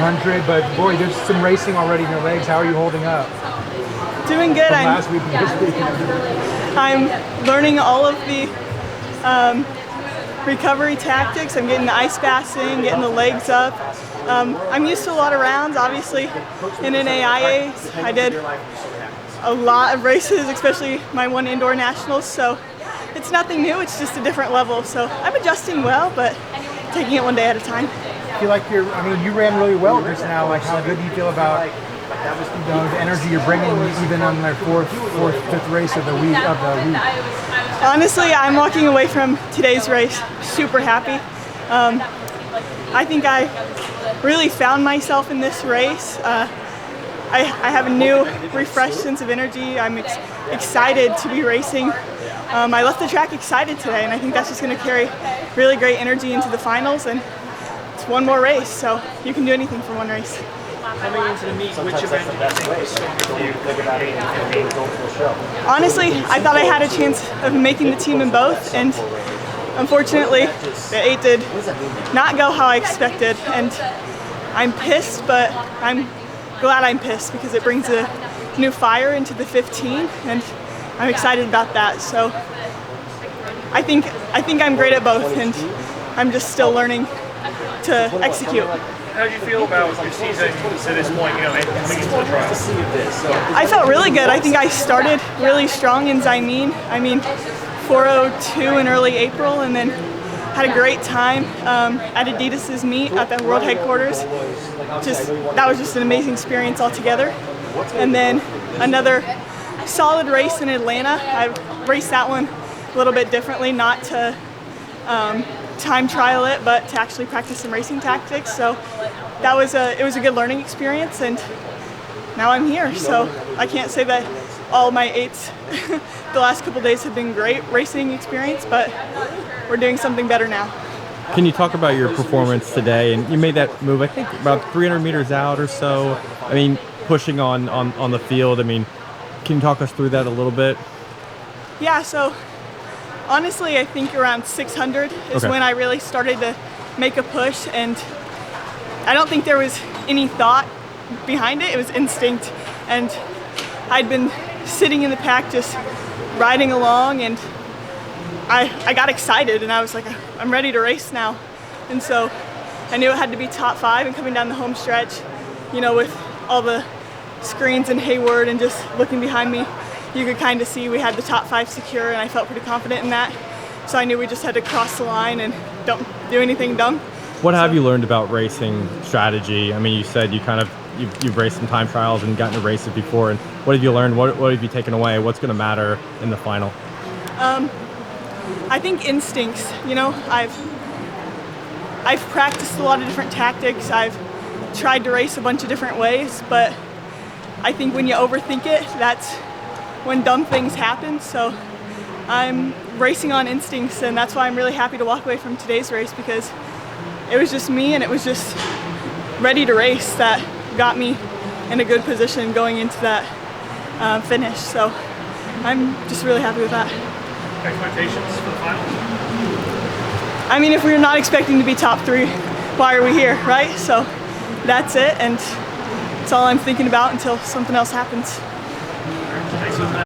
400, but boy, there's some racing already in your legs. How are you holding up? Doing good. From last week and this week. I'm learning all of the recovery tactics. I'm getting the ice bathing, getting the legs up. I'm used to a lot of rounds. Obviously, in NAIA, I did a lot of races, especially my one indoor nationals. So it's nothing new. It's just a different level. So I'm adjusting well, but taking it one day at a time. I feel like you ran really well just now. Like, how good do you feel about the energy you're bringing, even on their fifth race of the week? Honestly, I'm walking away from today's race super happy. I think I really found myself in this race. I have a new, refreshed sense of energy. I'm excited to be racing. I left the track excited today, and I think that's just going to carry really great energy into the finals. And it's one more race, so you can do anything for one race. Coming into the meet, which event do you think was stronger for you? Honestly, I thought I had a chance of making the team in both, and unfortunately, the 8 did not go how I expected. And I'm pissed, but I'm glad I'm pissed because it brings a new fire into the 15, and I'm excited about that. So I think I'm great at both, and I'm just still learning to execute. How do you feel about your season to this point, and coming into the trials? I felt really good. I think I started really strong in Zaimeen. 4:02 in early April, and then had a great time at Adidas's meet at the world headquarters. That was just an amazing experience altogether. And then another solid race in Atlanta. I raced that one a little bit differently, not to time trial it, but to actually practice some racing tactics. So it was a good learning experience, and now I'm here. So I can't say that all my 8s the last couple days have been great racing experience, but we're doing something better now. Can you talk about your performance today? And you made that move, I think, about 300 meters out or so. Pushing on the field. Can you talk us through that a little bit? Yeah, so honestly, I think around 600 is when I really started to make a push, and I don't think there was any thought behind it. It was instinct, and I'd been sitting in the pack just riding along, and I got excited, and I was like, I'm ready to race now. And so I knew it had to be top 5, and coming down the home stretch, with all the screens in Hayward and just looking behind me, you could kind of see we had the top 5 secure, and I felt pretty confident in that. So I knew we just had to cross the line and don't do anything dumb. What have you learned about racing strategy? You said you've raced some time trials and gotten to races before, and what have you learned? What have you taken away? What's going to matter in the final? I think instincts. I've practiced a lot of different tactics. I've tried to race a bunch of different ways, but I think when you overthink it, that's when dumb things happen. So I'm racing on instincts, and that's why I'm really happy to walk away from today's race, because it was just me, and it was just ready to race that got me in a good position going into that finish. So I'm just really happy with that. Expectations for the final? If we're not expecting to be top 3, why are we here, right? So that's it, and it's all I'm thinking about until something else happens.